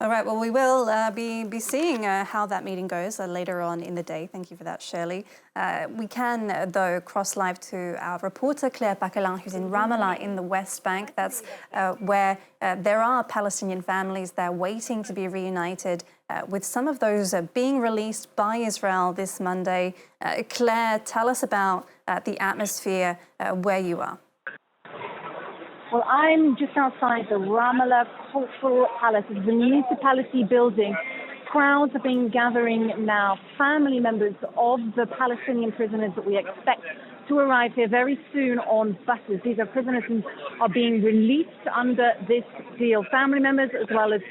All right, well, we will be seeing how that meeting goes later on in the day. Thank you for that, Shirley. We can, though, cross live to our reporter, Claire Paccalin, who's in Ramallah in the West Bank. That's where there are Palestinian families there waiting to be reunited, with some of those being released by Israel this Monday. Claire, tell us about the atmosphere where you are. Well, I'm just outside the Ramallah Cultural Palace, the municipality building. Crowds have been gathering now, family members of the Palestinian prisoners that we expect to arrive here very soon on buses. These are prisoners who are being released under this deal. Family members as well as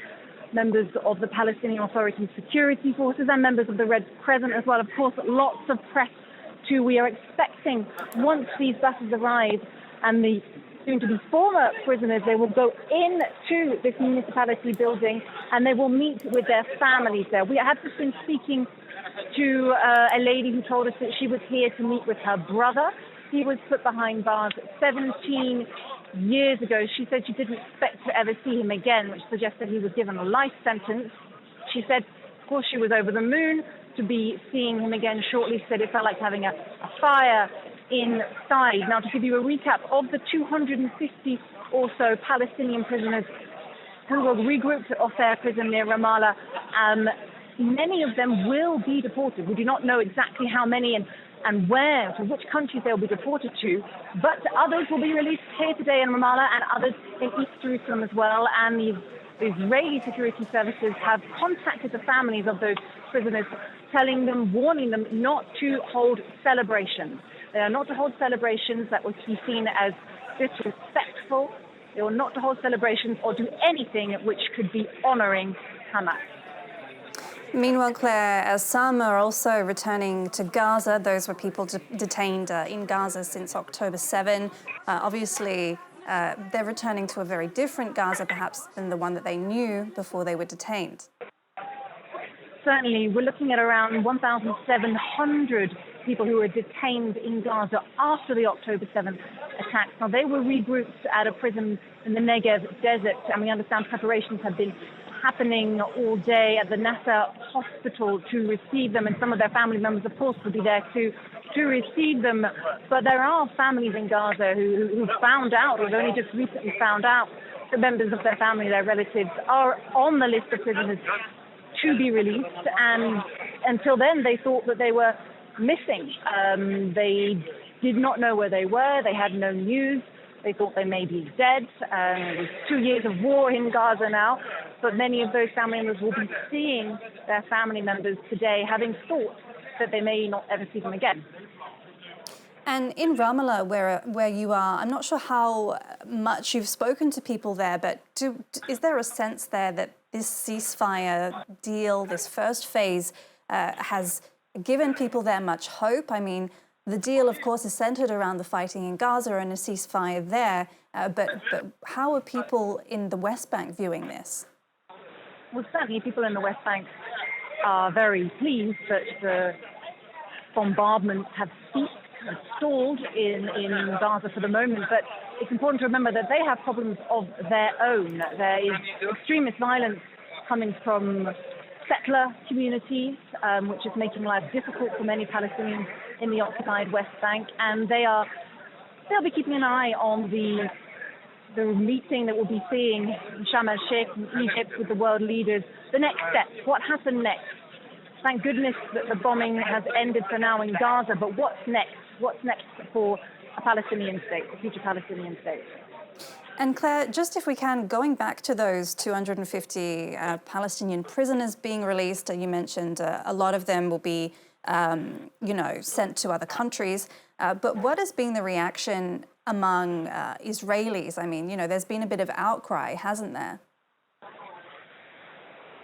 members of the Palestinian Authority security forces and members of the Red Crescent as well. Of course, lots of press too. We are expecting once these buses arrive and the soon-to-be former prisoners, they will go into this municipality building and they will meet with their families there. We have just been speaking to a lady who told us that she was here to meet with her brother. He was put behind bars 17 years ago. She said she didn't expect to ever see him again, which suggests that he was given a life sentence. She said, of course, she was over the moon to be seeing him again shortly. She said it felt like having a fire inside. Now, to give you a recap of the 250 or so Palestinian prisoners who were regrouped at Ofer prison near Ramallah, many of them will be deported. We do not know exactly how many and where, to which countries they'll be deported to, but others will be released here today in Ramallah and others in East Jerusalem as well. And the Israeli security services have contacted the families of those prisoners, telling them, warning them not to hold celebrations. They are not to hold celebrations that would be seen as disrespectful. They are not to hold celebrations or do anything which could be honouring Hamas. Meanwhile, Claire, some are also returning to Gaza. Those were people detained in Gaza since October 7. Obviously, they're returning to a very different Gaza, perhaps, than the one that they knew before they were detained. Certainly, we're looking at around 1,700 people who were detained in Gaza after the October 7th attacks. Now, they were regrouped at a prison in the Negev desert, and we understand preparations have been happening all day at the Nasser hospital to receive them, and some of their family members, of course, will be there to receive them. But there are families in Gaza who found out, or have only just recently found out, that members of their family, their relatives, are on the list of prisoners to be released, and until then they thought that they were missing. They did not know where they were. They had no news. They thought they may be dead. It was 2 years of war in Gaza now, but many of those family members will be seeing their family members today, having thought that they may not ever see them again. And in Ramallah, where you are, I'm not sure how much you've spoken to people there, but is there a sense there that this ceasefire deal, this first phase, has given people there much hope? I mean, the deal, of course, is centered around the fighting in Gaza and a ceasefire there, but how are people in the West Bank viewing this? Well, certainly people in the West Bank are very pleased that the bombardments have ceased and stalled in Gaza for the moment, but it's important to remember that they have problems of their own. There is extremist violence coming from settler communities, which is making life difficult for many Palestinians in the occupied West Bank, and they'll be keeping an eye on the meeting that we'll be seeing in Sharm el-Sheikh in Egypt with the world leaders. The next steps, what happened next? Thank goodness that the bombing has ended for now in Gaza, but what's next? What's next for a Palestinian state, a future Palestinian state? And Claire, just if we can, going back to those 250 Palestinian prisoners being released, you mentioned a lot of them will be, sent to other countries. But what has been the reaction among Israelis? I mean, there's been a bit of outcry, hasn't there?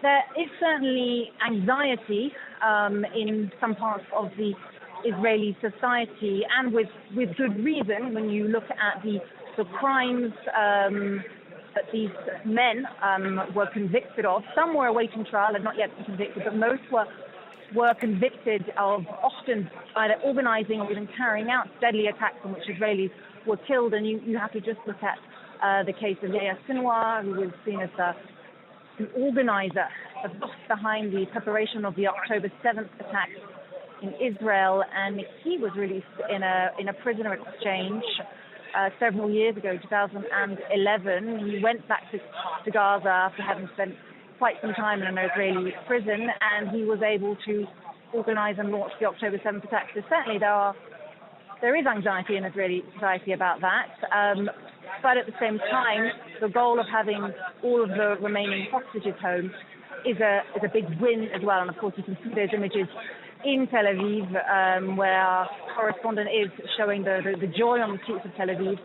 There is certainly anxiety in some parts of the Israeli society, and with good reason. When you look at the crimes that these men were convicted of, some were awaiting trial and not yet been convicted, but most were convicted of often either organizing or even carrying out deadly attacks in which Israelis were killed. And you have to just look at the case of Yahya Sinwar, who was seen as an organizer behind the preparation of the October 7th attack in Israel, and he was released in a prisoner exchange several years ago, 2011. He went back to Gaza after having spent quite some time in an Israeli prison, and he was able to organize and launch the October 7th attack. So certainly there is anxiety in Israeli society about that. But at the same time, the goal of having all of the remaining hostages home is a big win as well. And of course, you can see those images in Tel Aviv, where our correspondent is showing the joy on the streets of Tel Aviv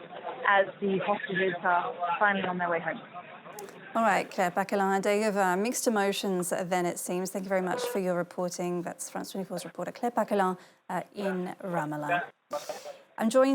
as the hostages are finally on their way home. All right, Claire Paccalin, a day of mixed emotions then it seems. Thank you very much for your reporting. That's France 24's reporter Claire Paccalin in Ramallah. I'm joined